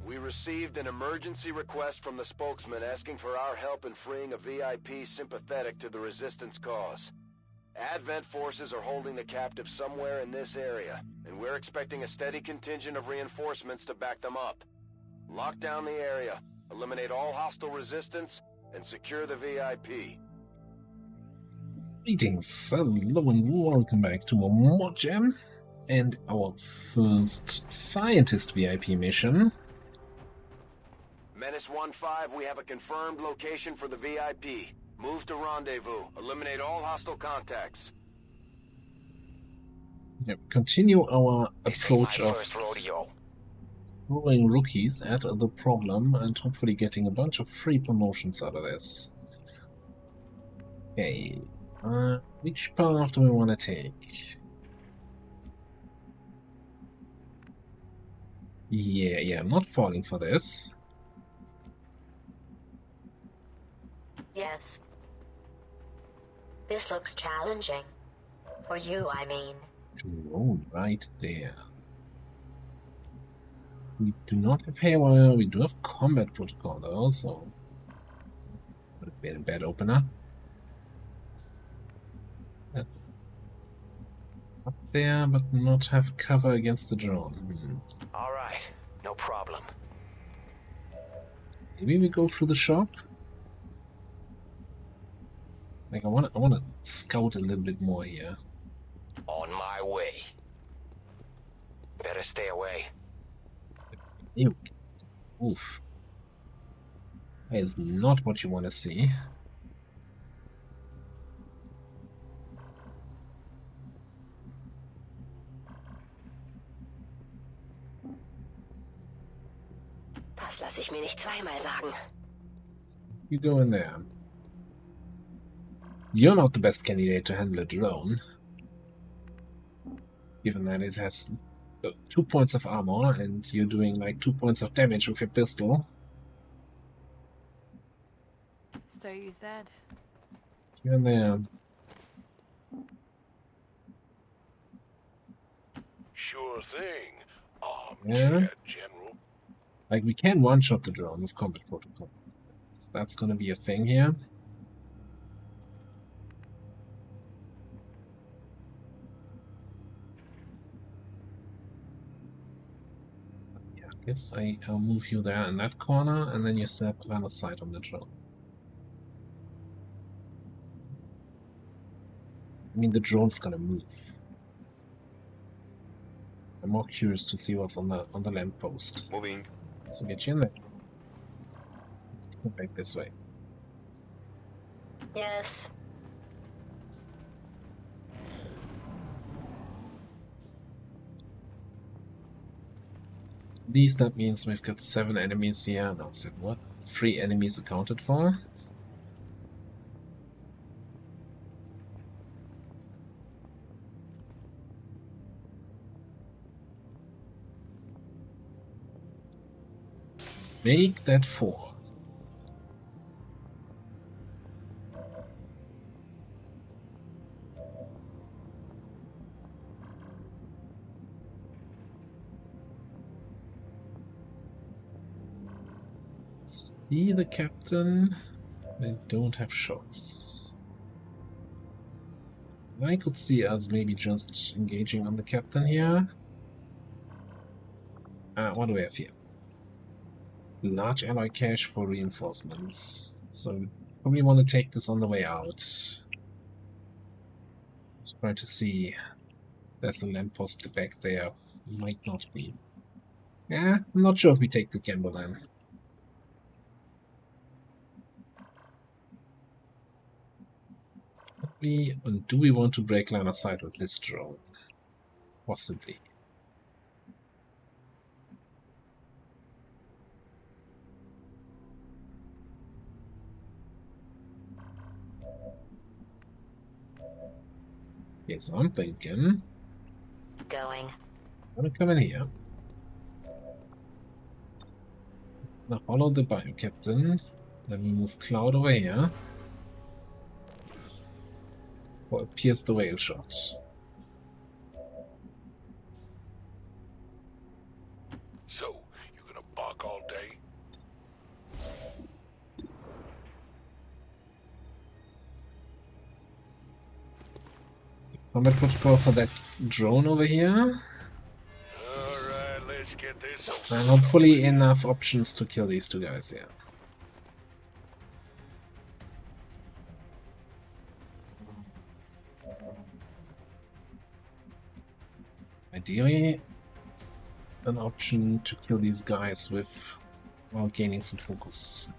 We received an emergency request from the spokesman asking for our help in freeing a VIP sympathetic to the Resistance cause. Advent forces are holding the captive somewhere in this area, and we're expecting a steady contingent of reinforcements to back them up. Lock down the area, eliminate all hostile resistance, and secure the VIP. Greetings, hello and welcome back to a Mod Jam and our first Scientist VIP mission. Menace 1-5, we have a confirmed location for the VIP. Move to rendezvous. Eliminate all hostile contacts. Yep, continue our approach of throwing rookies at the problem and hopefully getting a bunch of free promotions out of this. Okay, which path do we want to take? Yeah, I'm not falling for this. Yes. This looks challenging. For you, I mean. Drone right there. We do not have haywire, we do have combat protocol though, so would have been a bad opener. Up there, but not have cover against the drone. Alright, no problem. Maybe we go through the shop? Like I wanna scout a little bit more here. On my way. Better stay away. Ew. Oof. That is not what you want to see. Das lasse ich mir nicht zweimal sagen. You go in there. You're not the best candidate to handle a drone, given that it has 2 points of armor and you're doing like 2 points of damage with your pistol. So you said. You're in there. Sure thing. Yeah. General. Like we can one-shot the drone with combat protocol. That's gonna be a thing here. Guess I'll move you there in that corner, and then you still have another side on the drone. I mean, the drone's gonna move. I'm more curious to see what's on the lamppost. Moving. So get you in there. Go back this way. Yes. That means we've got 7 enemies here. No, 7 what? 3 enemies accounted for. Make that 4. See the captain. They don't have shots. I could see us maybe just engaging on the captain here. What do we have here? Large alloy cache for reinforcements. So probably want to take this on the way out. Just trying to see. There's a lamppost back there. Might not be. Yeah, I'm not sure if we take the gamble then. Do we want to break line of sight with this drone? Possibly. Okay, so I'm thinking. Going. I'm gonna come in here. Now follow the bio captain. Then we move Cloud away here. Or pierce the whale shot. So, you're gonna bark all day. Combat protocol for that drone over here. Alright, let's get this over. And hopefully enough options to kill these two guys here. Ideally, an option to kill these guys with while gaining some focus.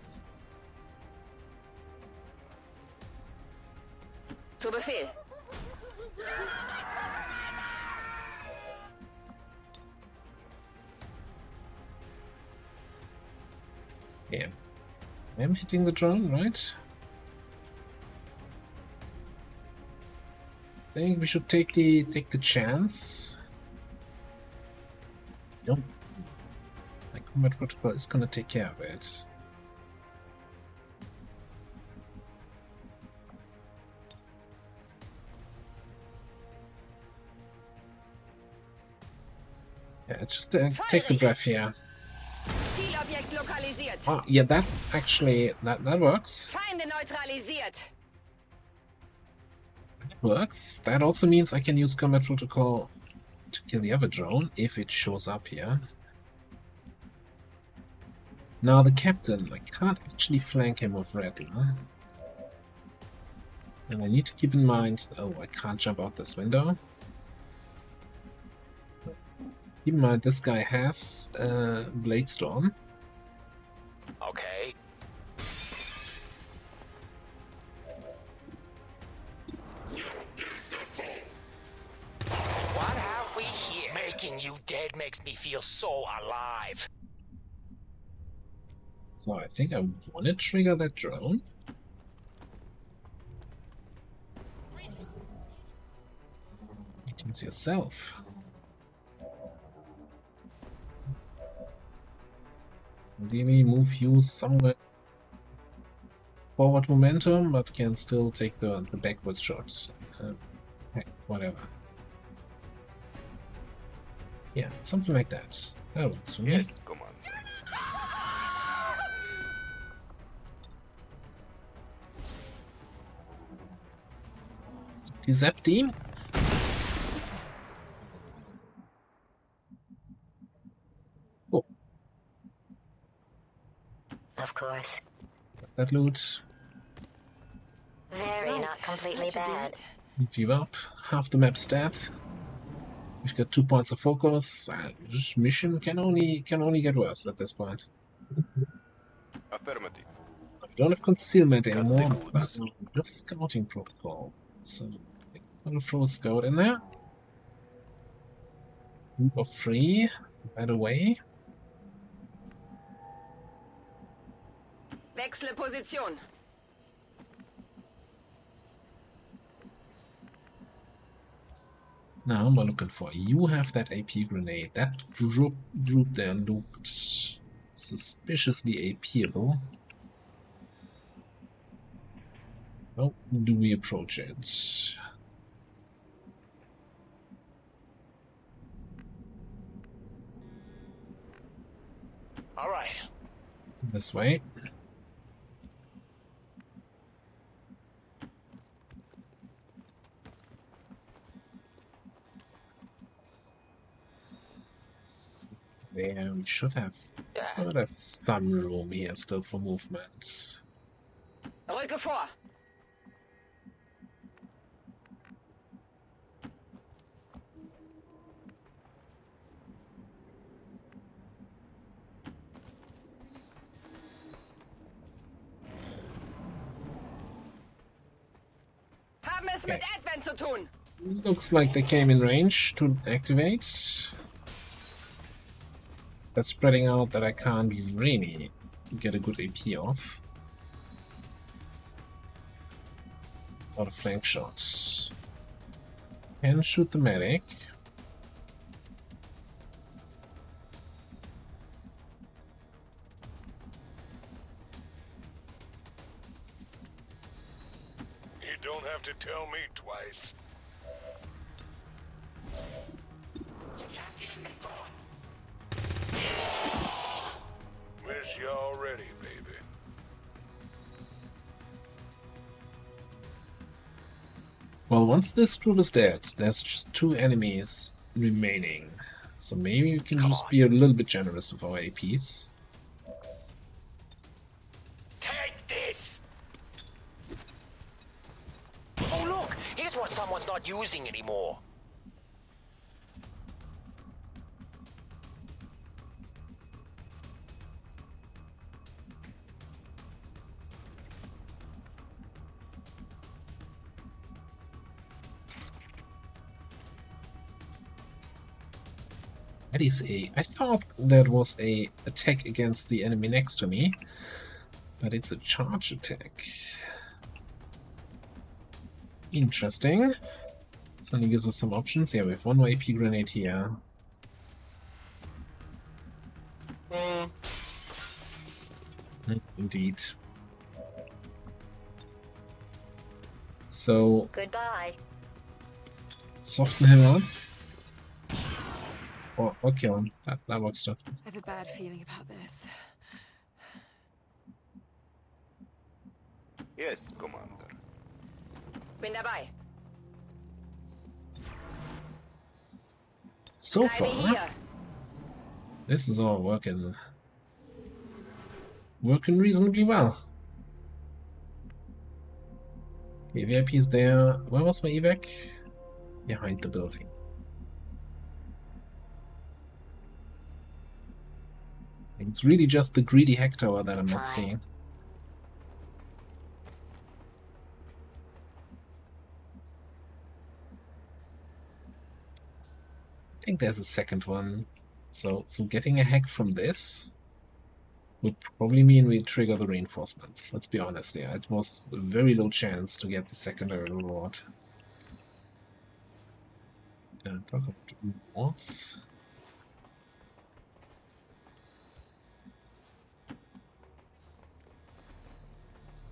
Zu Befehl. Yeah, I'm hitting the drone, right? I think we should take the chance. Nope. My combat protocol is gonna take care of it. Yeah, just take the breath here. Zielobjekt lokalisiert. Oh, yeah, that actually that works. Feinde neutralisiert. That works. That also means I can use combat protocol to kill the other drone if it shows up here. Now the captain, I can't actually flank him with Rattler. And I need to keep in mind, oh, I can't jump out this window. Keep in mind, this guy has Blade Storm. Okay. What have we here? Making you dead makes me feel so alive. So I think I want to trigger that drone. Greetings yourself. Maybe move you somewhere forward momentum, but can still take the backwards shots. Heck, whatever. Yeah, something like that. That works for me. Yes, come on. Die Zap team. Oh, Of course. that loot. Very Right, not completely that should do bad. it. Move you up. Half the map stat. We've got 2 points of focus. This mission can only get worse at this point. Affirmative. We don't have concealment anymore, the but we have scouting protocol. So I'm gonna throw a scout in there. Group of 3, by the way. Wechsle Position. Now I'm looking for. You have that AP grenade. That group there looked suspiciously APable. How do we approach it? All right. This way. There, we should have stun room here still for movement. Rücke vor. Haben es mit Advent zu tun. Looks like they came in range to activate. They're spreading out that I can't really get a good AP off. A lot of flank shots. Can shoot the medic. You don't have to tell me twice. Well, once this group is dead, there's just 2 enemies remaining. So maybe we can just be a little bit generous with our APs. Take this! Oh look, here's what someone's not using anymore. That is a... I thought that was a attack against the enemy next to me, but it's a charge attack. Interesting. Suddenly gives us some options. Yeah, we have 1 more AP grenade here. Indeed. So, Goodbye. soften him up. Or kill him. That works too. I have a bad feeling about this. Yes, Commander. Bin dabei. So Bleibe far, hier. this is all working reasonably well. Okay, VIP is there. Where was my evac? Behind the building. It's really just the greedy hack tower that I'm not seeing. I think there's a second one. So getting a hack from this would probably mean we trigger the reinforcements. Let's be honest, yeah. It was a very low chance to get the secondary reward. And talk about rewards.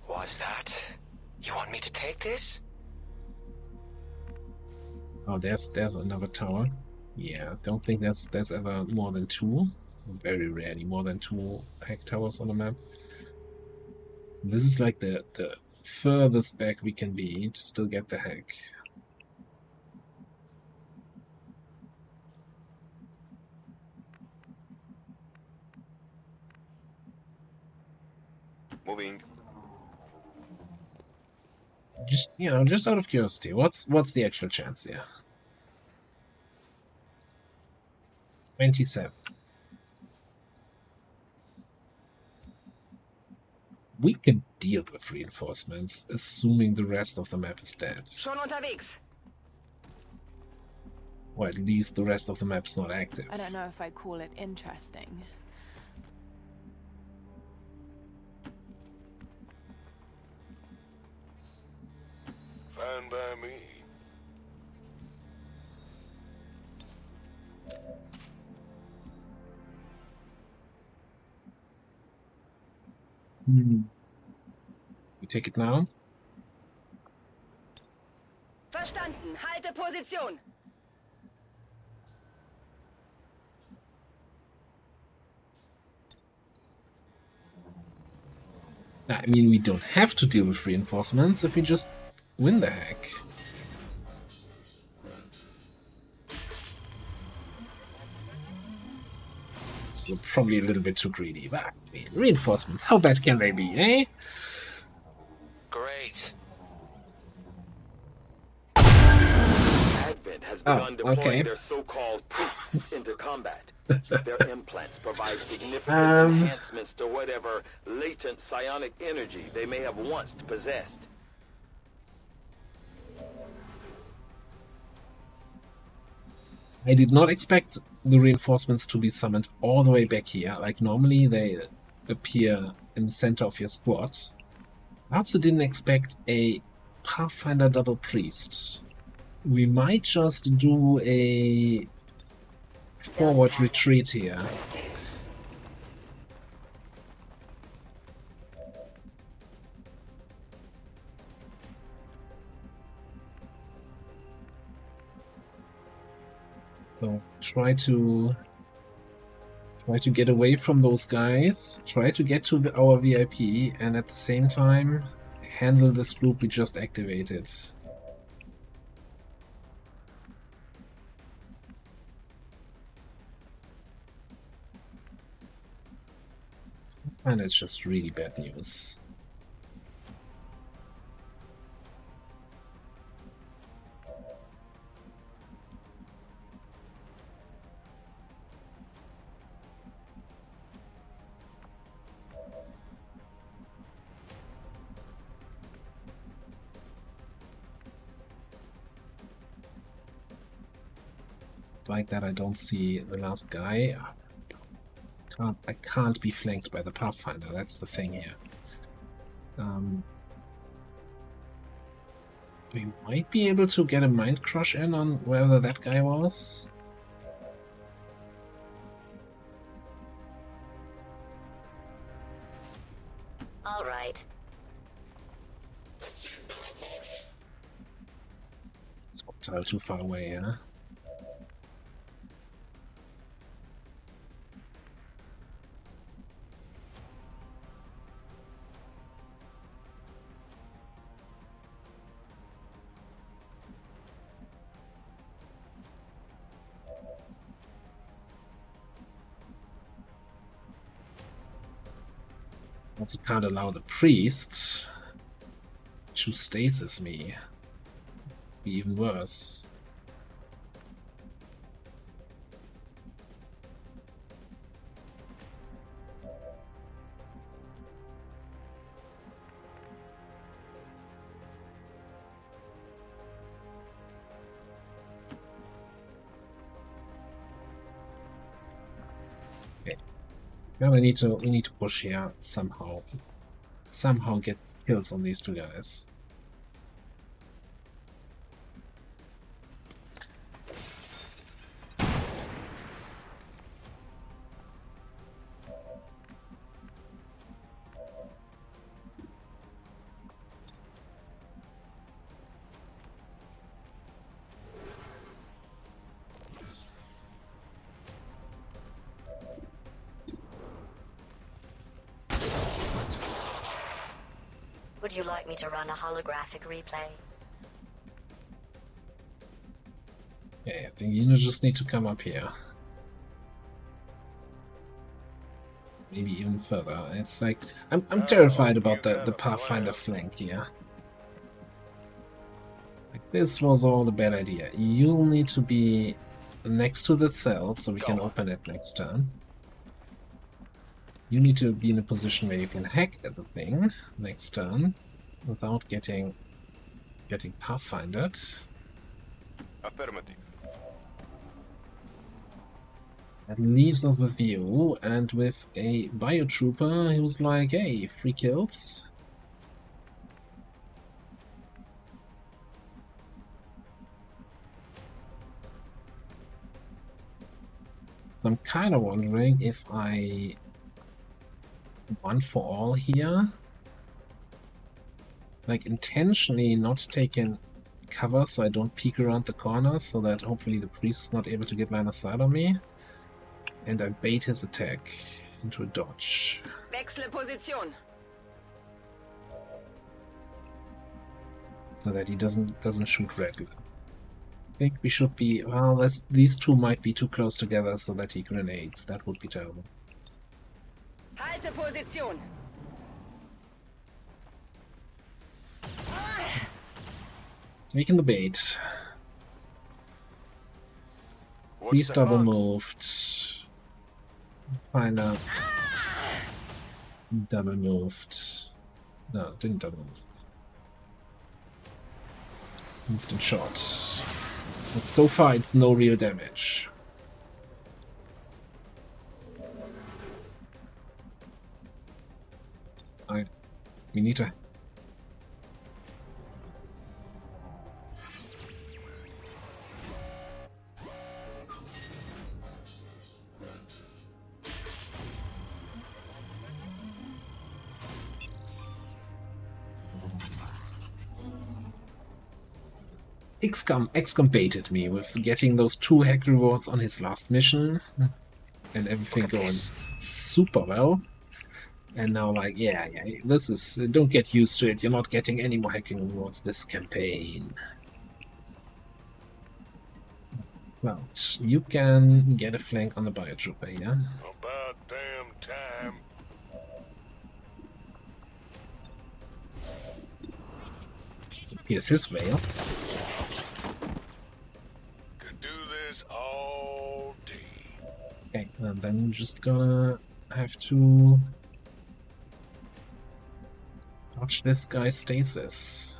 What's that? You want me to take this? Oh, there's another tower. Yeah, don't think there's ever more than 2. Very rarely more than 2 hack towers on a map. So this is like the furthest back we can be to still get the hack. Moving. Just just out of curiosity, what's the actual chance here? 27. We can deal with reinforcements, assuming the rest of the map is dead. Schon unterwegs. Or at least the rest of the map's not active. I don't know if I'd call it interesting. Fine by me. We take it now. Verstanden. Halte Position. I mean, we don't have to deal with reinforcements if we just win the hack. So probably a little bit too greedy, but I mean, reinforcements, how bad can they be, eh? Great. Advent has begun deploying okay. their so-called priests into combat. Their implants provide significant enhancements to whatever latent psionic energy they may have once possessed. I did not expect the reinforcements to be summoned all the way back here. Like, normally they appear in the center of your squad. I also didn't expect a Pathfinder double priest. We might just do a forward retreat here. So try to get away from those guys, try to get to our VIP, and at the same time handle this group we just activated. Pathfinder is just really bad news. Like that, I don't see the last guy. I can't be flanked by the Pathfinder, that's the thing here. We might be able to get a mind crush in on wherever that guy was. All right. It's not too far away, huh? Also can't allow the priest to stasis me. Be even worse. Now we need to push here somehow. Somehow get kills on these two guys. Would you like me to run a holographic replay? Okay, I think you just need to come up here. Maybe even further. It's like I'm terrified about the Pathfinder flank here. Like, this was all a bad idea. You'll need to be next to the cell so we can open it next turn. You need to be in a position where you can hack at the thing next turn without getting Pathfindered. Affirmative. That leaves us with you and with a biotrooper who's like, hey, 3 kills. So I'm kind of wondering if I one for all here, like intentionally not taking cover so I don't peek around the corners so that hopefully the priest is not able to get line of sight on me, and I bait his attack into a dodge. Wechsle Position. So that he doesn't shoot regular. I think we should be, well, these two might be too close together so that he grenades. That would be terrible. Halte Position. Taking the bait. What's He's the double odds? moved. Finder. Double moved. No, didn't double move. Moved and shot. But so far it's no real damage. We need to... XCOM baited me with getting those 2 hack rewards on his last mission and everything going super well. And now, like, yeah, this is... don't get used to it. You're not getting any more hacking rewards this campaign. Well, you can get a flank on the biotrooper, yeah? About damn time. Here's his veil. Could do this all day. Okay, and then I'm just gonna have to watch this guy's stasis.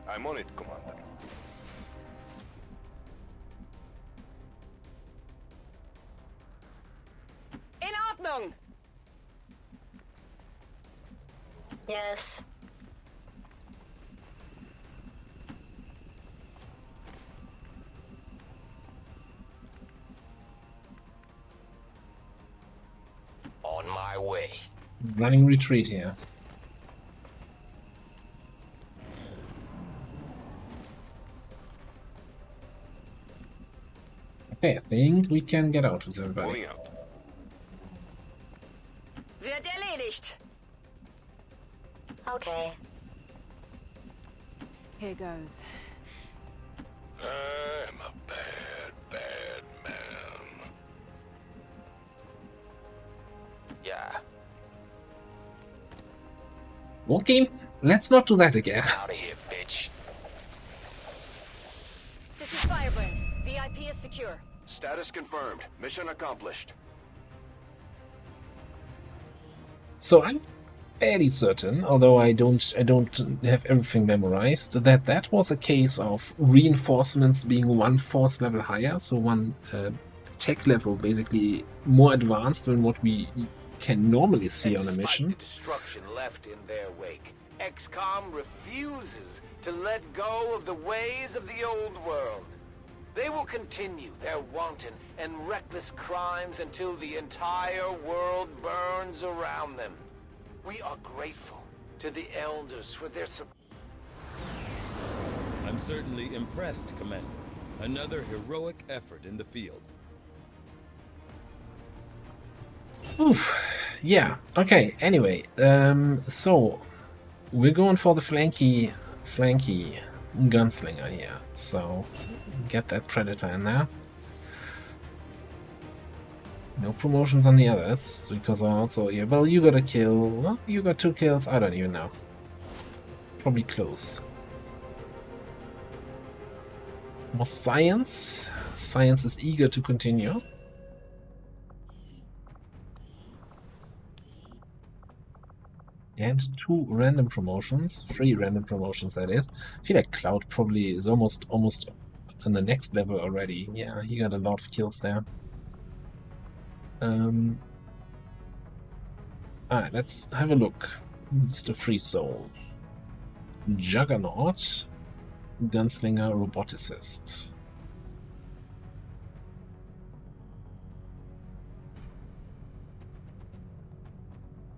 I'm on it, Commander. In Ordnung! Yes. On my way. Running retreat here. Okay, I think we can get out with everybody. Moving out. Wird erledigt! Okay. Here goes. I'm a bad, bad man. Yeah. Okay, let's not do that again. Out of here, bitch. This is Firebrand. VIP is secure. Status confirmed. Mission accomplished. So I'm fairly certain, although I don't have everything memorized, that that was a case of reinforcements being one force level higher, so one tech level basically more advanced than what we can normally see on a mission. Despite the destruction left in their wake, XCOM refuses to let go of the ways of the old world. They will continue their wanton and reckless crimes until the entire world burns around them. We are grateful to the Elders for their support. I'm certainly impressed, Commander. Another heroic effort in the field. Oof. Yeah, okay, anyway, so we're going for the flanky gunslinger here, so get that Predator in there. No promotions on the others, because also, yeah, well, you got a kill, well, you got 2 kills, I don't even know. Probably close. More science. Science is eager to continue. And 2 random promotions, 3 random promotions that is. I feel like Cloud probably is almost on the next level already. Yeah, he got a lot of kills there. Alright, let's have a look. Mr. Free Soul. Juggernaut. Gunslinger, Roboticist.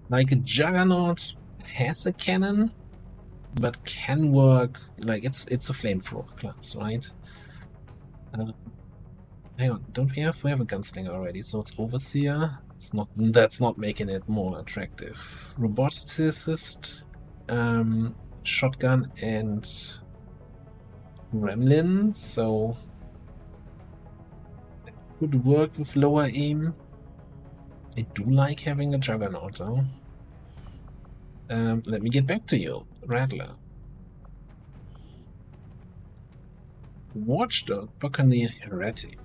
Like a Juggernaut has a cannon, but can work like it's a flamethrower class, right? Hang on, don't we have a gunslinger already? So it's Overseer. It's not. That's not making it more attractive. Roboticist, shotgun and Gremlin. So that could work with lower aim. I do like having a Juggernaut though. Let me get back to you, Rattler. Watchdog, Buccaneer, Heretic.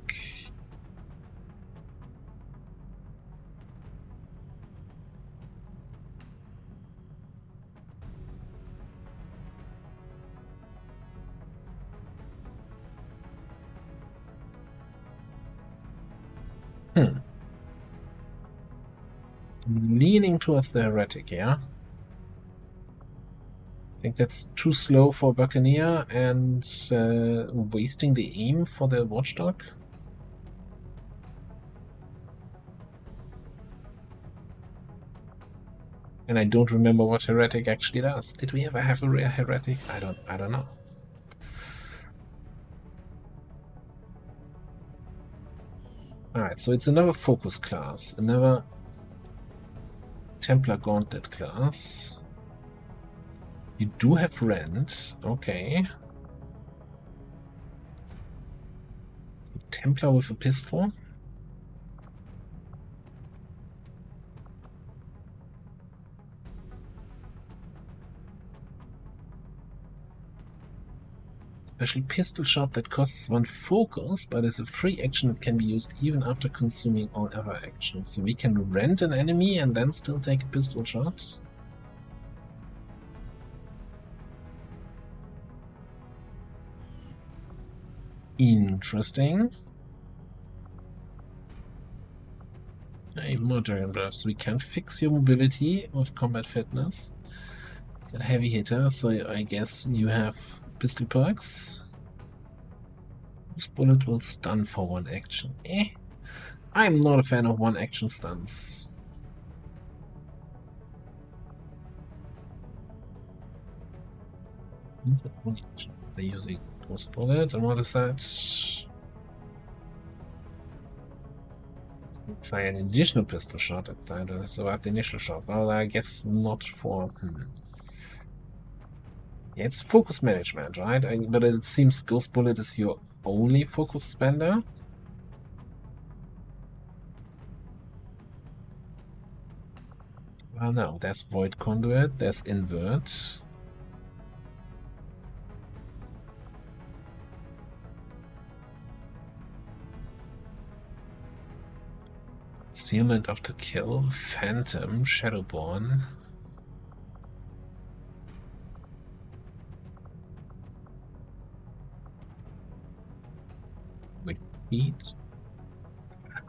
Leaning towards the Heretic, yeah? I think that's too slow for Buccaneer and wasting the aim for the Watchdog. And I don't remember what Heretic actually does. Did we ever have a rare Heretic? I don't know. Alright, so it's another focus class, another Templar Gauntlet class. You do have Rend, okay. Templar with a pistol. Special pistol shot that costs 1 focus, but is a free action that can be used even after consuming all other actions. So we can rent an enemy and then still take a pistol shot. Interesting. Hey, modern buffs. We can fix your mobility with combat fitness. Got heavy hitter, so I guess you have pistol perks. This bullet will stun for 1 action. I'm not a fan of 1 action stuns. They're using ghost bullet, and what is that? Fire an additional pistol shot at time to survive the initial shot. Well, I guess not for. Yeah, it's focus management, right? But it seems Ghost Bullet is your only focus spender. Well, no, there's Void Conduit, there's Invert. Concealment after kill, Phantom, Shadowborn. Feet.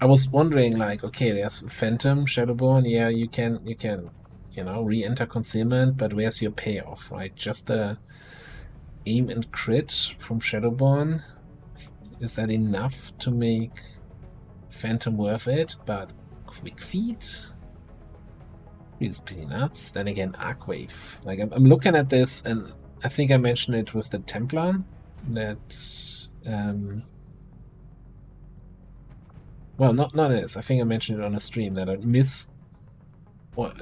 I was wondering, like, okay, there's Phantom, Shadowborn, yeah, you can, you know, re-enter concealment, but where's your payoff, right? Just the aim and crit from Shadowborn, is that enough to make Phantom worth it? But quick feet is pretty nuts. Then again, Arcwave. Like, I'm looking at this, and I think I mentioned it with the Templar that well, not this. I think I mentioned it on a stream that I miss. Or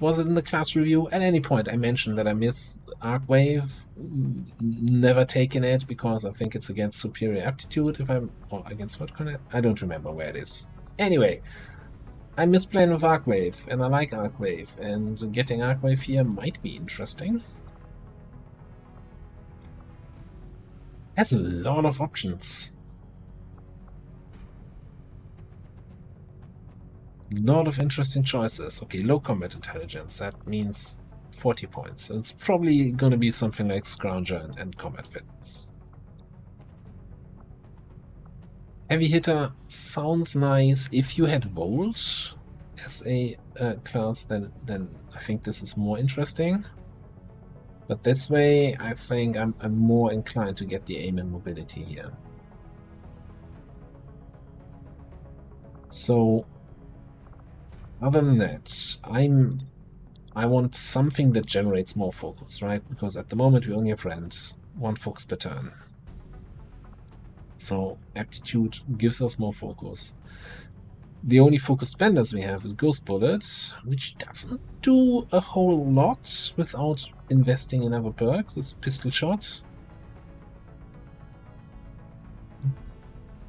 was it in the class review? At any point, I mentioned that I miss Arcwave. Never taken it because I think it's against superior aptitude. Or against what kind of? I don't remember where it is. Anyway, I miss playing with Arcwave, and I like Arcwave, and getting Arcwave here might be interesting. Has a lot of options. Lot of interesting choices. Okay, low combat intelligence. That means 40 points. So it's probably going to be something like Scrounger and combat fitness. Heavy hitter sounds nice. If you had Volt as a class, then I think this is more interesting. But this way, I think I'm more inclined to get the aim and mobility here. So, other than that, I want something that generates more focus, right? Because at the moment we only have rent, 1 focus per turn. So aptitude gives us more focus. The only focus spenders we have is Ghost Bullet, which doesn't do a whole lot without investing in other perks. It's pistol shot.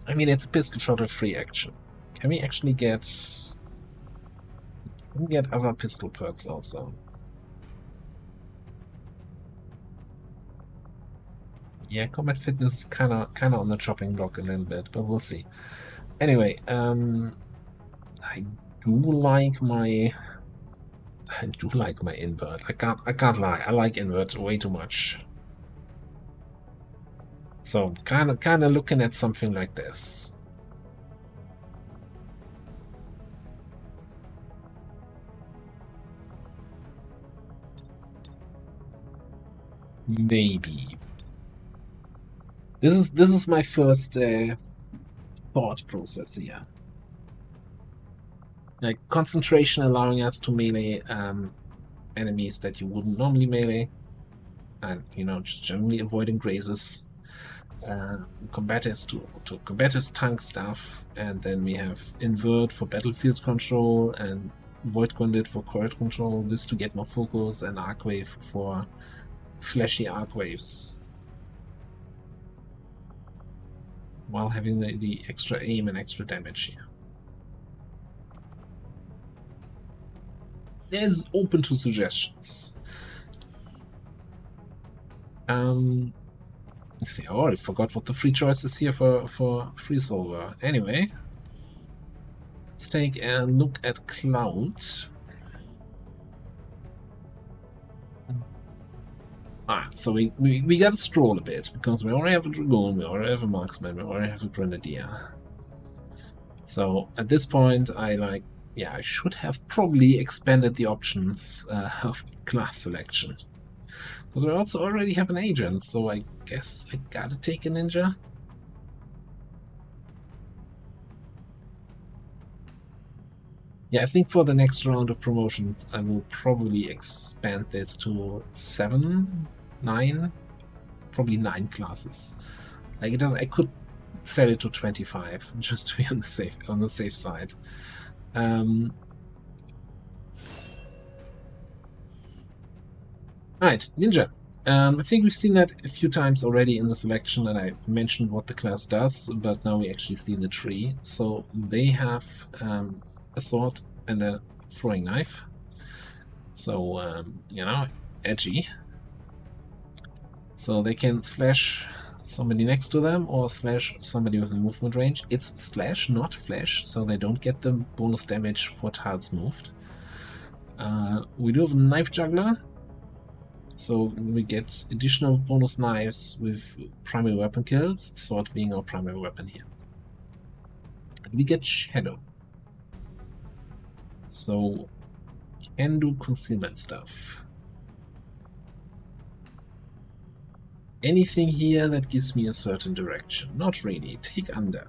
I mean, it's a pistol shot with free action. Can we actually get other pistol perks also? Yeah, combat fitness is kind of on the chopping block a little bit, but we'll see. Anyway, I do like my invert. I can't lie. I like invert way too much. So kind of looking at something like this. Maybe. This is my first thought process here. Like concentration allowing us to melee enemies that you wouldn't normally melee, and just generally avoiding grazes. Combatives to combatives tank stuff, and then we have invert for battlefield control and void conduit for crowd control. This to get more focus, and arcwave for flashy arcwaves, while having the extra aim and extra damage here. There's open to suggestions. You see, I already forgot what the free choice is here for free solver. Anyway, let's take a look at Cloud. Alright, so we gotta stroll a bit, because we already have a Dragoon, we already have a Marksman, we already have a Grenadier. So at this point, I should have probably expanded the options of class selection. Because we also already have an agent, so I guess I gotta take a ninja. Yeah, I think for the next round of promotions, I will probably expand this to 7, 9, probably 9 classes. Like it does, I could set it to 25 just to be on the safe side. Alright, ninja. I think we've seen that a few times already in the selection, and I mentioned what the class does, but now we actually see the tree. So they have a sword and a throwing knife. So, edgy. So they can slash somebody next to them or slash somebody with a movement range. It's slash, not flash, so they don't get the bonus damage for tiles moved. We do have a knife juggler. So we get additional bonus knives with primary weapon kills, sword being our primary weapon here. And we get shadow. So can do concealment stuff. Anything here that gives me a certain direction? Not really. Take under.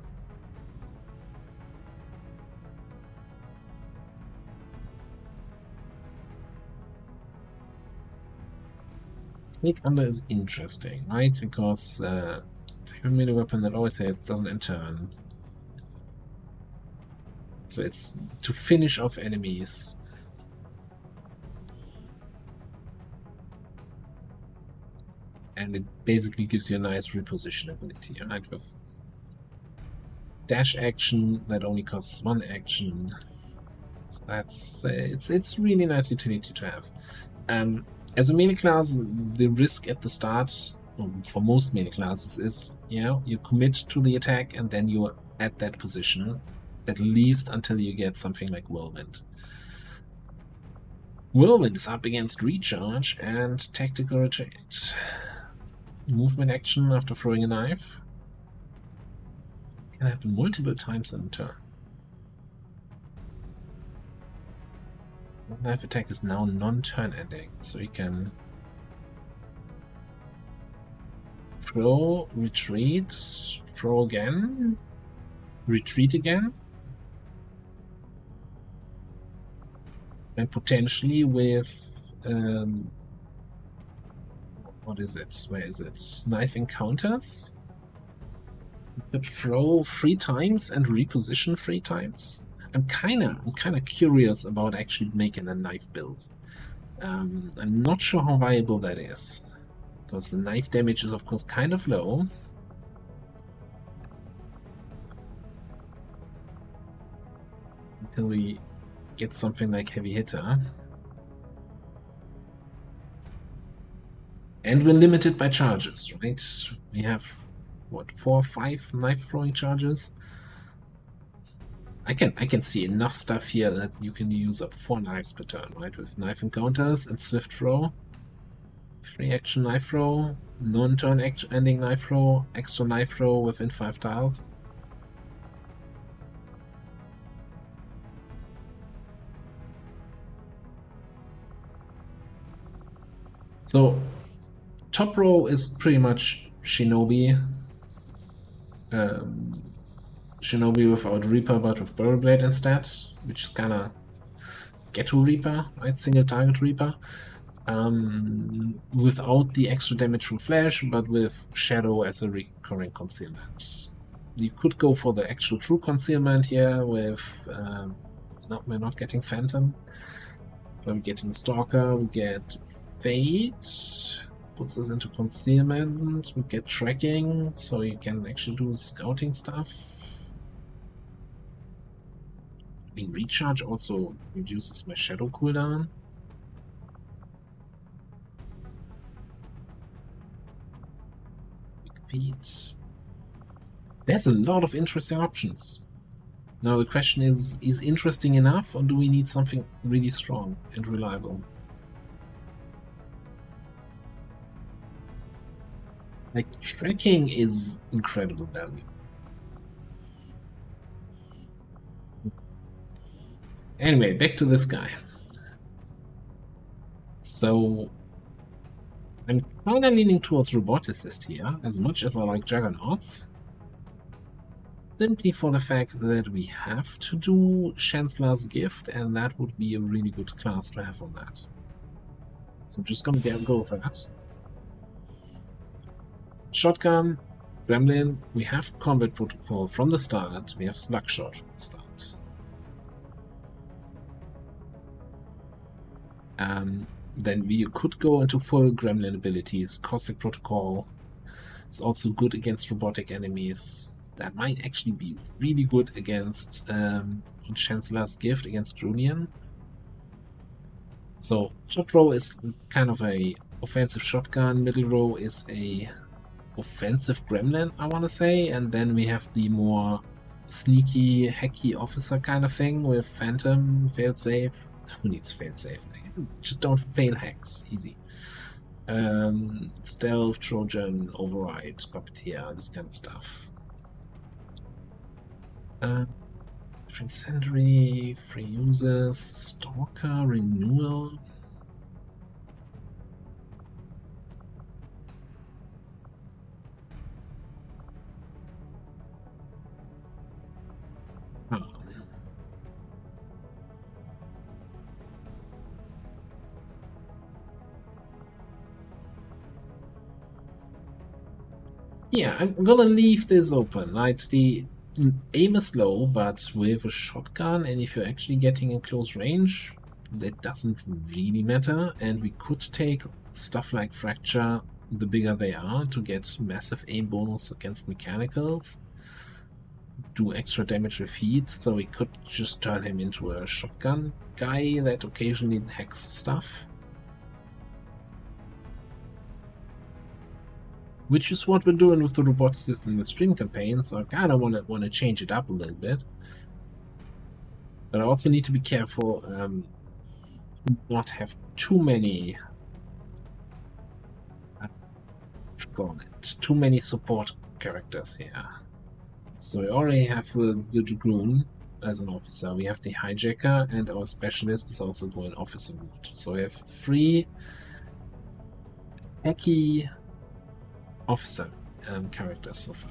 Take under is interesting, right? Because it's a melee weapon that always says it doesn't end turn. So it's to finish off enemies. And it basically gives you a nice reposition ability, right? With dash action that only costs 1 action. So that's it's really nice utility to have. As a melee class, the risk at the start, for most melee classes, is you commit to the attack and then you're at that position, at least until you get something like Whirlwind. Whirlwind is up against Recharge and Tactical Retreat. Movement action after throwing a knife. Can happen multiple times in a turn. Knife attack is now non-turn ending, so you can throw, retreat, throw again, retreat again, and potentially with what is it? Where is it? Knife encounters. You could throw 3 times and reposition 3 times. I'm kinda curious about actually making a knife build. I'm not sure how viable that is, because the knife damage is of course kind of low. Until we get something like heavy hitter. And we're limited by charges, right? We have, what, 4 or 5 knife throwing charges? I can see enough stuff here that you can use up 4 knives per turn, right? With knife encounters and swift throw. Free action knife throw, non-turn ending knife throw, extra knife throw within 5 tiles. So, top row is pretty much Shinobi. Shinobi without Reaper but with Barrel Blade instead, which is kinda Ghetto Reaper, right? Single target Reaper. Without the extra damage from Flash, but with Shadow as a recurring concealment. You could go for the actual true concealment here with... no, we're not getting Phantom. But we're getting Stalker, we get Fate, puts us into concealment, we get tracking, so you can actually do scouting stuff. I mean, Recharge also reduces my Shadow cooldown. We feet. There's a lot of interesting options. Now the question is interesting enough, or do we need something really strong and reliable? Like, tracking is incredible value. Anyway, back to this guy. So, I'm kinda leaning towards Roboticist here, as much as I like Juggernauts. Simply for the fact that we have to do Chancellor's Gift, and that would be a really good class to have on that. So I'm just gonna go with that. Shotgun, Gremlin, we have Combat Protocol from the start, we have Slugshot from the start. Then we could go into full Gremlin abilities. Caustic Protocol is also good against robotic enemies. That might actually be really good against Chancellor's Gift against Julian. So top row is kind of a offensive shotgun, middle row is a offensive gremlin, I want to say, and then we have the more sneaky, hacky officer kind of thing with Phantom, failsafe. Who needs failsafe? Just don't fail hacks, easy. Stealth, Trojan, Override, Puppeteer, this kind of stuff. Incendiary, Free Users, Stalker, Renewal. Yeah, I'm gonna leave this open, right? The aim is low, but with a shotgun, and if you're actually getting in close range, that doesn't really matter, and we could take stuff like Fracture, the bigger they are, to get massive aim bonus against mechanicals, do extra damage with heat, so we could just turn him into a shotgun guy that occasionally hacks stuff. Which is what we're doing with the Roboticist in the stream campaign, so I kind of want to change it up a little bit. But I also need to be careful not have too many too many support characters here. So we already have the Dragoon as an officer, we have the Hijacker, and our Specialist is also going officer mode. So we have 3 hacky officer characters so far.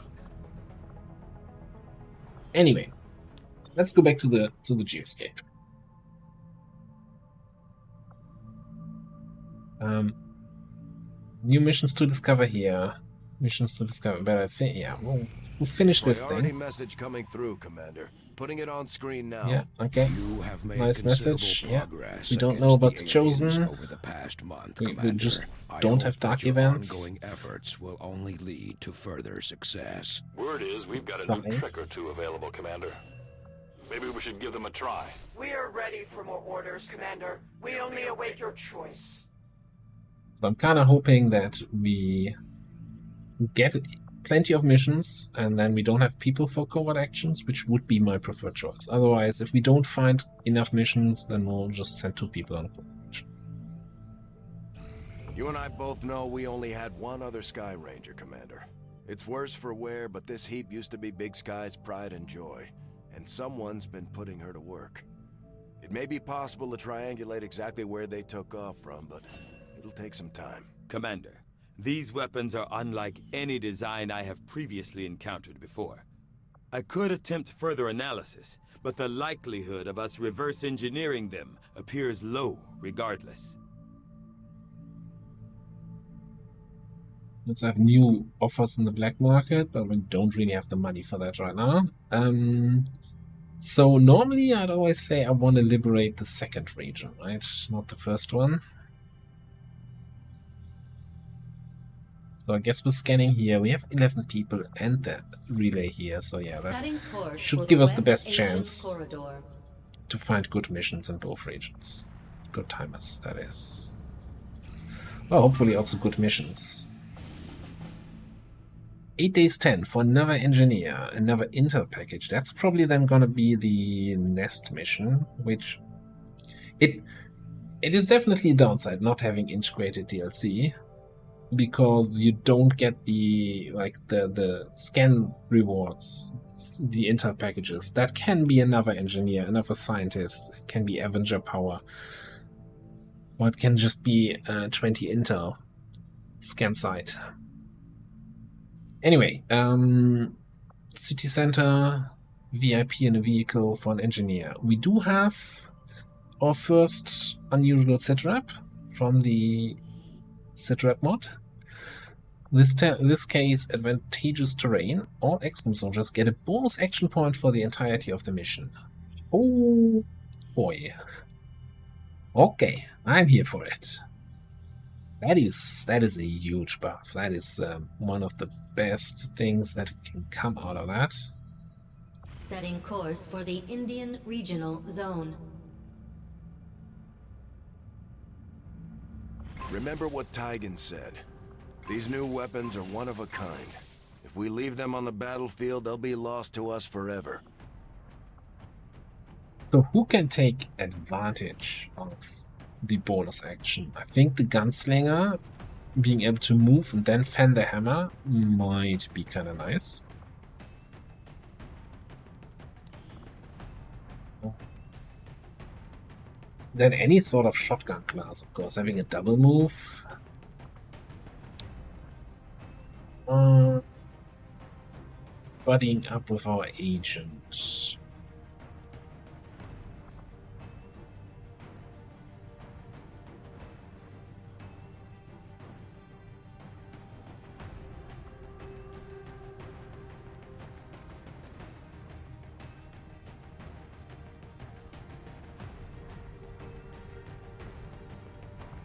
Anyway, let's go back to the Geoscape. New missions to discover here. Missions to discover, but I think we'll finish this thing. Message coming through, Commander. Putting it on screen now. Yeah, okay. You have made Nice message. Yeah. progress We don't know about the against Chosen. aliens over the past month, We Commander. just I don't hope have that dark your events. Ongoing efforts will only lead to further success. Word is we've got a new trick or Nice. two available, Commander. Maybe we should give them a try. We are ready for more orders, Commander. We only await your choice. So I'm kind of hoping that we get plenty of missions, and then we don't have people for covert actions, which would be my preferred choice. Otherwise, if we don't find enough missions, then we'll just send 2 people on covert action. You and I both know we only had one other Sky Ranger, Commander. It's worse for wear, but this heap used to be Big Sky's pride and joy, and someone's been putting her to work. It may be possible to triangulate exactly where they took off from, but it'll take some time. Commander, these weapons are unlike any design I have previously encountered before. I could attempt further analysis, but the likelihood of us reverse engineering them appears low regardless. Let's have new offers in the black market, but we don't really have the money for that right now. So normally I'd always say I want to liberate the second region, right? Not the first one. So I guess we're scanning here. We have 11 people and the relay here, so yeah, that should give us the best chance to find good missions in both regions. Good timers, that is. Well, hopefully also good missions. 8 days 10 for another engineer, another intel package. That's probably then gonna be the Nest mission, which it is definitely a downside not having integrated DLC, because you don't get the the scan rewards, the intel packages. That can be another engineer, another scientist, it can be Avenger power, or it can just be 20 intel scan site. Anyway, city center, VIP in a vehicle for an engineer. We do have our first unusual sitrep from the sitrep mod. This case, advantageous terrain. All XCOM soldiers get a bonus action point for the entirety of the mission. Oh boy. Okay, I'm here for it. That is a huge buff. That is one of the best things that can come out of that. Setting course for the Indian Regional Zone. Remember what Tygan said. These new weapons are one of a kind. If we leave them on the battlefield, they'll be lost to us forever. So who can take advantage of the bonus action? I think the gunslinger, being able to move and then fend the hammer, might be kind of nice. Then any sort of shotgun class, of course, having a double move. Buddying up with our agent.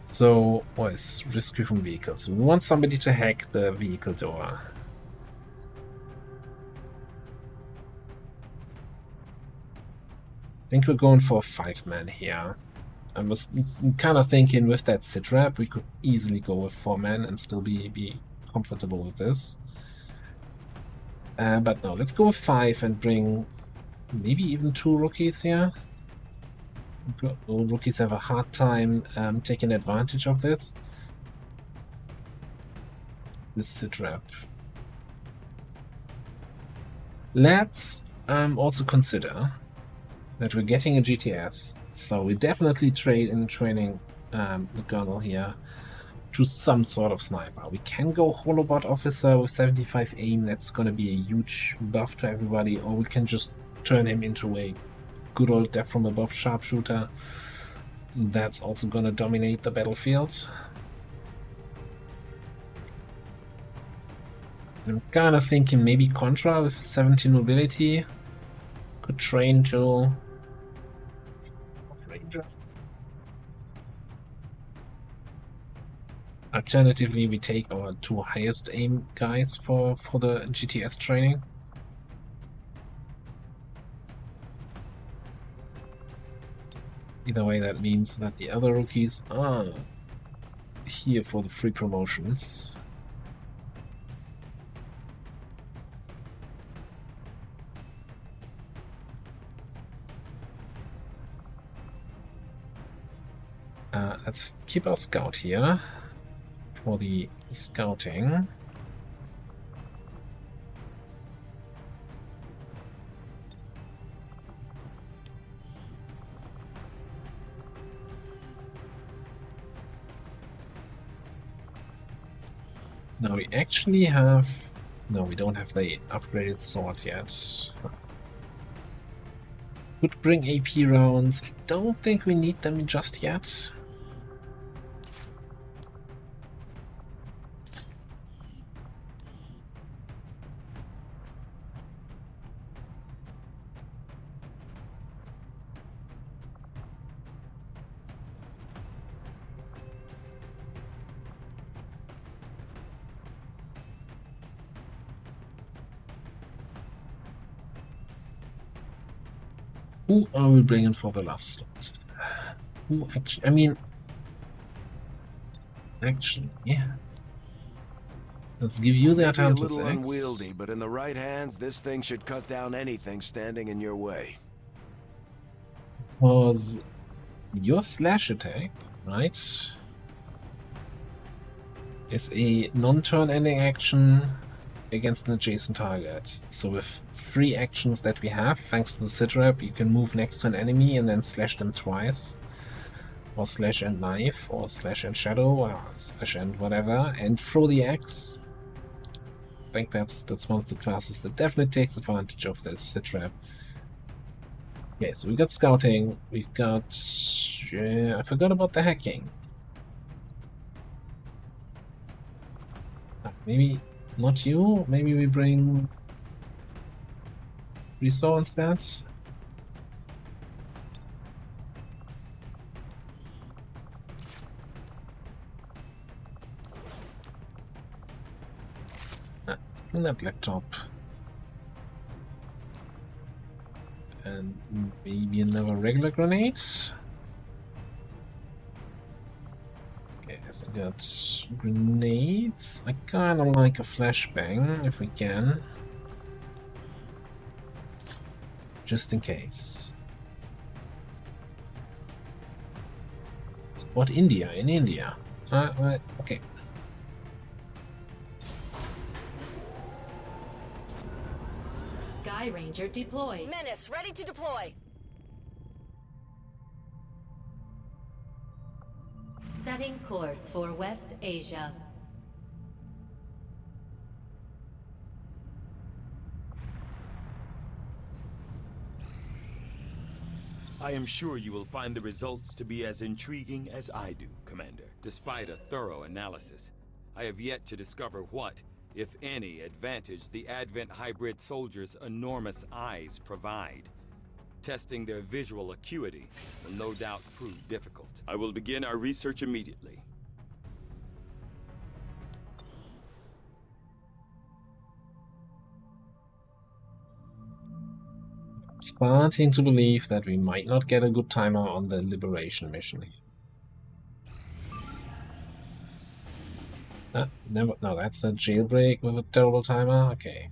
So, what is risky from vehicles? We want somebody to hack the vehicle door. I think we're going for a 5-man here. I was kind of thinking with that sitrep we could easily go with 4-man and still be comfortable with this. But no, let's go with 5 and bring maybe even 2 rookies here. Rookies have a hard time taking advantage of this. This sitrep. Let's also consider that we're getting a GTS, so we definitely trade in training the colonel here to some sort of sniper. We can go Holobot officer with 75 aim, that's gonna be a huge buff to everybody, or we can just turn him into a good old death from above sharpshooter. That's also gonna dominate the battlefield. I'm kind of thinking maybe Contra with 17 mobility could train to Ranger. Alternatively, we take our 2 highest aim guys for the GTS training. Either way, that means that the other rookies are here for the free promotions. Let's keep our scout here for the scouting. Now we actually have... No, we don't have the upgraded sword yet. Could bring AP rounds. I don't think we need them just yet. Who are we bringing for the last slot? Who actually... I mean... Actually, yeah. Let's give you the Maybe a Atlantis little X. unwieldy, but in the right hands, this thing should cut down anything standing in your way. Was your slash attack, right, is a non-turn ending action against an adjacent target. So with 3 actions that we have, thanks to the sitrep, you can move next to an enemy and then slash them twice. Or slash and knife, or slash and shadow, or slash and whatever, and throw the axe. I think that's one of the classes that definitely takes advantage of this sitrep. Okay, so we got scouting, we've got... I forgot about the hacking. Maybe not you, maybe we bring... Resaw instead? Bring that laptop. And maybe another regular grenade. Okay, so we got grenades. I kinda like a flashbang if we can. Just in case. Spot India in India. Okay. Sky Ranger deployed. Menace, ready to deploy. Setting course for West Asia. I am sure you will find the results to be as intriguing as I do, Commander. Despite a thorough analysis, I have yet to discover what, if any, advantage the Advent hybrid soldiers' enormous eyes provide. Testing their visual acuity will no doubt prove difficult. I will begin our research immediately. Starting to believe that we might not get a good timer on the liberation mission here. No, that's a jailbreak with a terrible timer. Okay.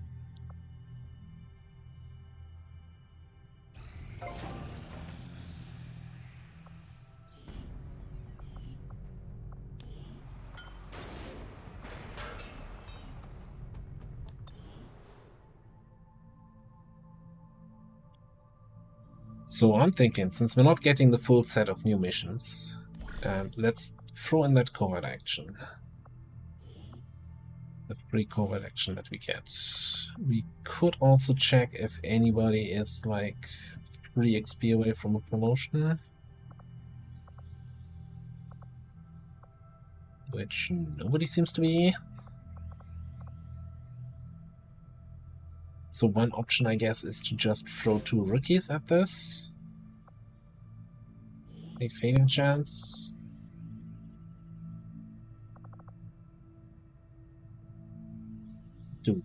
So I'm thinking, since we're not getting the full set of new missions, let's throw in that covert action. The free covert action that we get. We could also check if anybody is like 3 XP away from a promotion. Which nobody seems to be. So one option, I guess, is to just throw 2 rookies at this. A failing chance. Do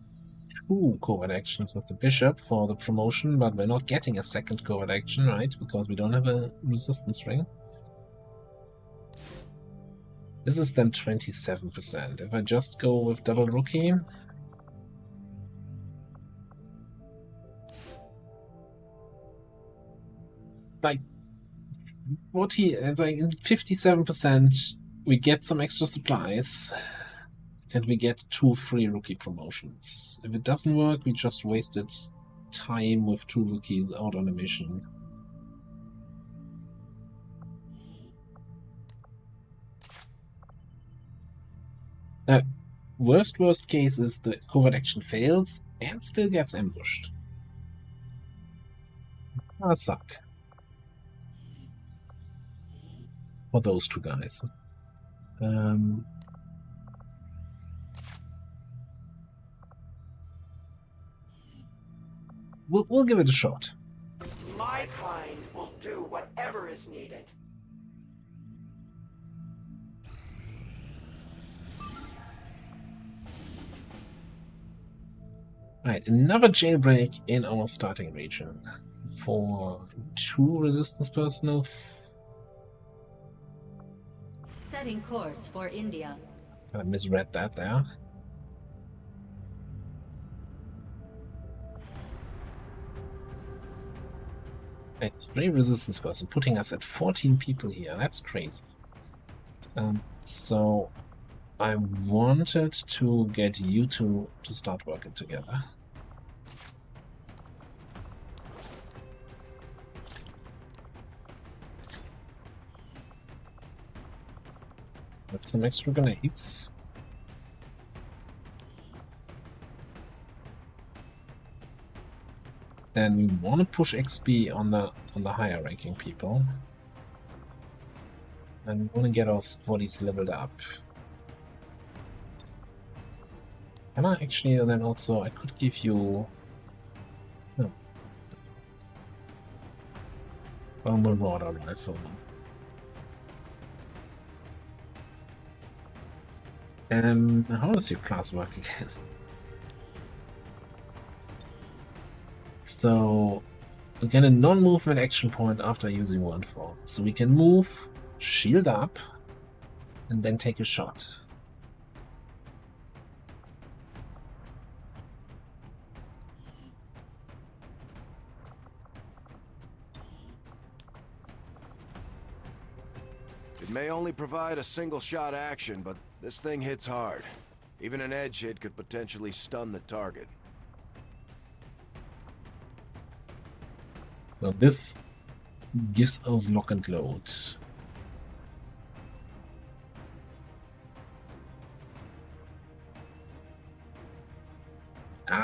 2 covert actions with the bishop for the promotion, but we're not getting a second covert action, right? Because we don't have a resistance ring. This is then 27%. If I just go with double rookie, like 57%, we get some extra supplies. And we get 2 free rookie promotions. If it doesn't work, we just wasted time with 2 rookies out on a mission. Now, worst case is the covert action fails and still gets ambushed. That suck. For those 2 guys. We'll give it a shot. My kind will do whatever is needed. Alright, another jailbreak in our starting region. For 2 resistance personnel. Setting course for India. I misread that there. A 3 resistance person, putting us at 14 people here. That's crazy. So I wanted to get you two to start working together. Get some extra grenades. Then we want to push XP on the higher ranking people. And we want to get our squaddies leveled up. Can I actually then also, I could give you a Marauder rifle. How does your class work again? So, we get a non-movement action point after using one form. So we can move, shield up, and then take a shot. It may only provide a single shot action, but this thing hits hard. Even an edge hit could potentially stun the target. So this gives us lock and load.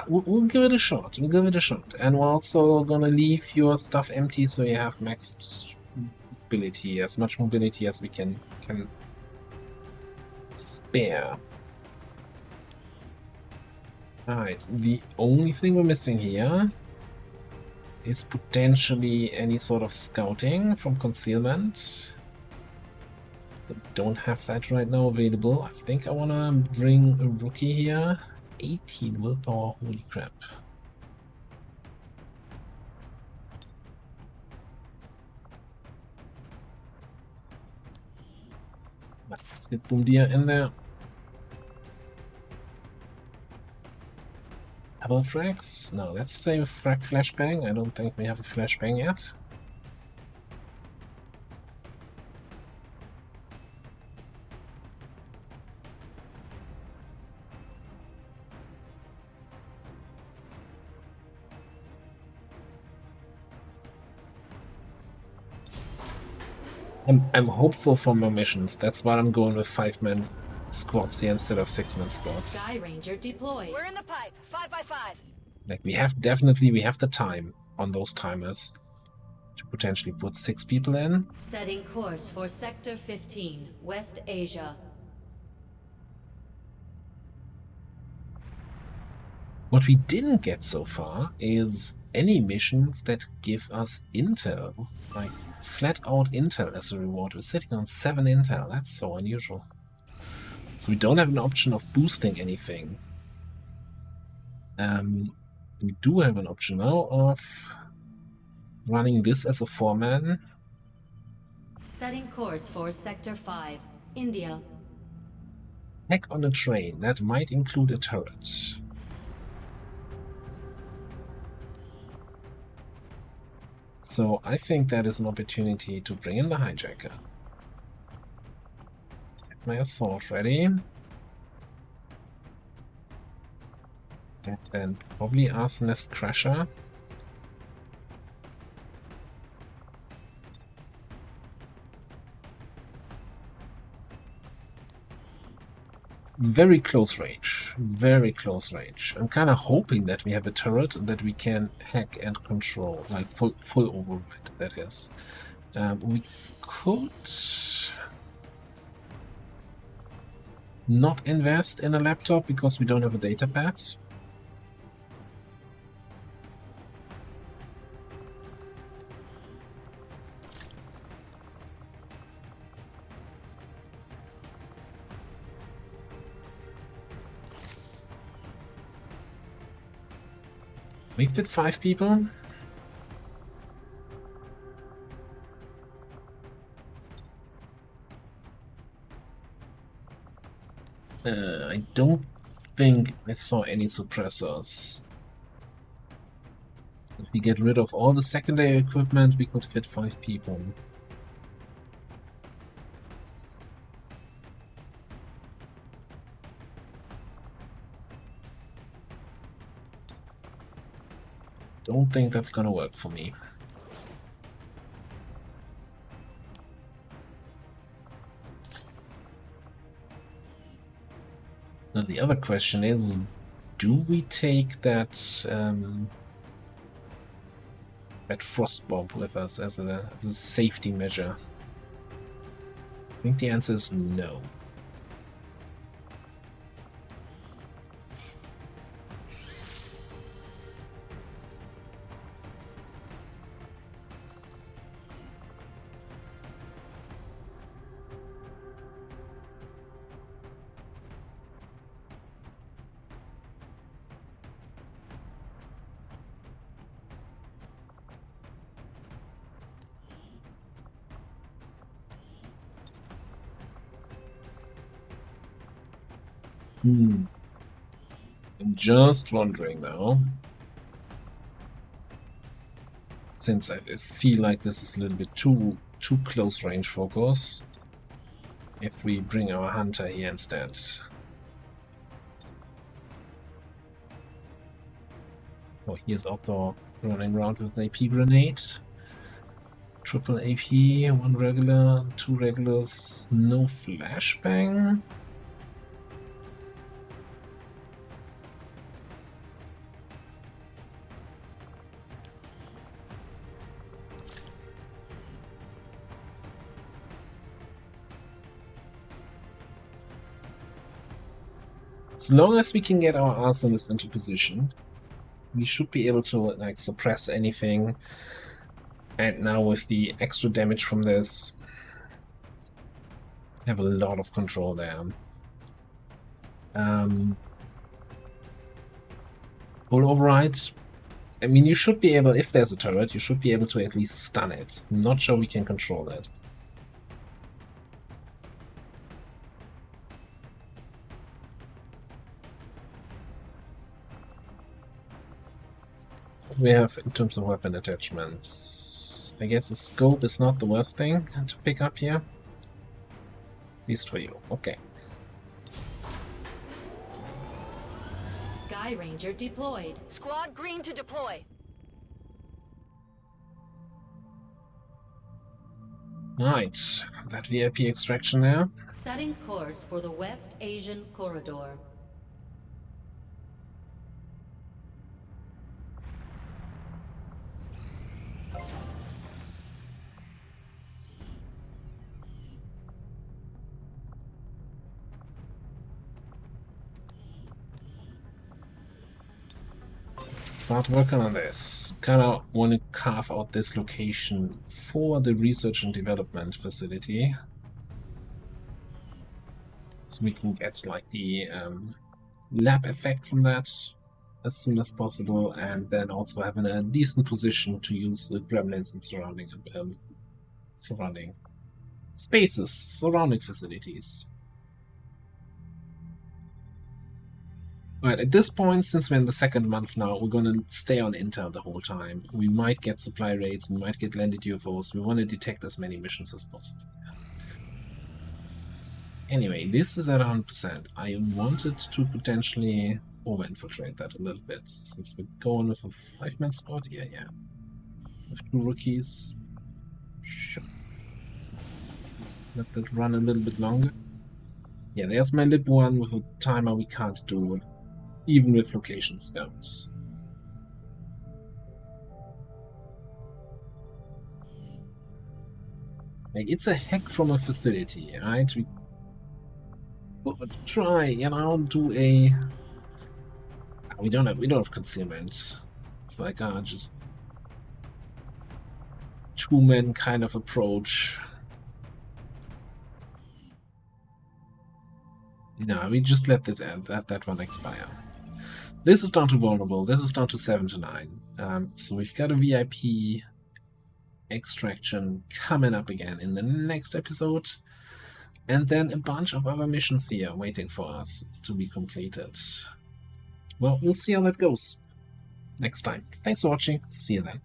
We'll give it a shot. We'll give it a shot. And we're also gonna leave your stuff empty so you have maxed mobility, as much mobility as we can spare. Alright, the only thing we're missing here is potentially any sort of scouting from concealment. Don't have that right now available. I think I want to bring a rookie here. 18 willpower, holy crap. Let's get Boomdia in there. Double frags? No, let's say frag flashbang. I don't think we have a flashbang yet. I'm hopeful for more missions. That's why I'm going with 5-man squads here instead of 6-man squads. Sky Ranger deployed. We're in the pipe. 5x5. Like we have the time on those timers to potentially put 6 people in. Setting course for Sector 15, West Asia. What we didn't get so far is any missions that give us intel, like flat out intel as a reward. We're sitting on 7 intel. That's so unusual. So we don't have an option of boosting anything. We do have an option now of running this as a 4-man. Setting course for Sector 5, India. Hack on a train. That might include a turret. So I think that is an opportunity to bring in the hijacker. Get my assault ready. And then probably Arsonist Crusher. Very close range. Very close range. I'm kind of hoping that we have a turret that we can hack and control. Like full override, that is. We could not invest in a laptop because we don't have a datapad. We put 5 people. I don't think I saw any suppressors. If we get rid of all the secondary equipment, we could fit 5 people. Don't think that's gonna work for me. Now the other question is, do we take that that frost bomb with us as a safety measure? I think the answer is no. I'm just wondering now, since I feel like this is a little bit too close range focus, if we bring our hunter here instead. Oh, he's also running around with an AP grenade. Triple AP, 1 regular, 2 regulars, no flashbang. As long as we can get our arsonist into position, we should be able to like suppress anything. And now with the extra damage from this, have a lot of control there. Full override. I mean, you should be able, if there's a turret, you should be able to at least stun it. I'm not sure we can control that. We have in terms of weapon attachments. I guess a scope is not the worst thing to pick up here. At least for you. Okay. Sky Ranger deployed. Squad green to deploy. Right. That VIP extraction there. Setting course for the West Asian Corridor. Start working on this. Kinda want to carve out this location for the research and development facility. So we can get like the lab effect from that as soon as possible, and then also have a decent position to use the gremlins and surrounding spaces, surrounding facilities. Alright, at this point, since we're in the 2nd month now, we're gonna stay on intel the whole time. We might get supply raids, we might get landed UFOs, we want to detect as many missions as possible. Anyway, this is at 100%. I wanted to potentially over-infiltrate that a little bit, since we're going with a 5-man squad. Yeah. With 2 rookies. Sure. Let that run a little bit longer. Yeah, there's my lib one with a timer we can't do, even with location scouts. Like, it's a hack from a facility, right? We could try, do a... We don't have concealment. It's like just 2-man kind of approach. No, we just let that one expire. This is down to vulnerable. This is down to 7 to 9. So we've got a VIP extraction coming up again in the next episode, and then a bunch of other missions here waiting for us to be completed. Well, we'll see how that goes. next time. Thanks for watching. See you then.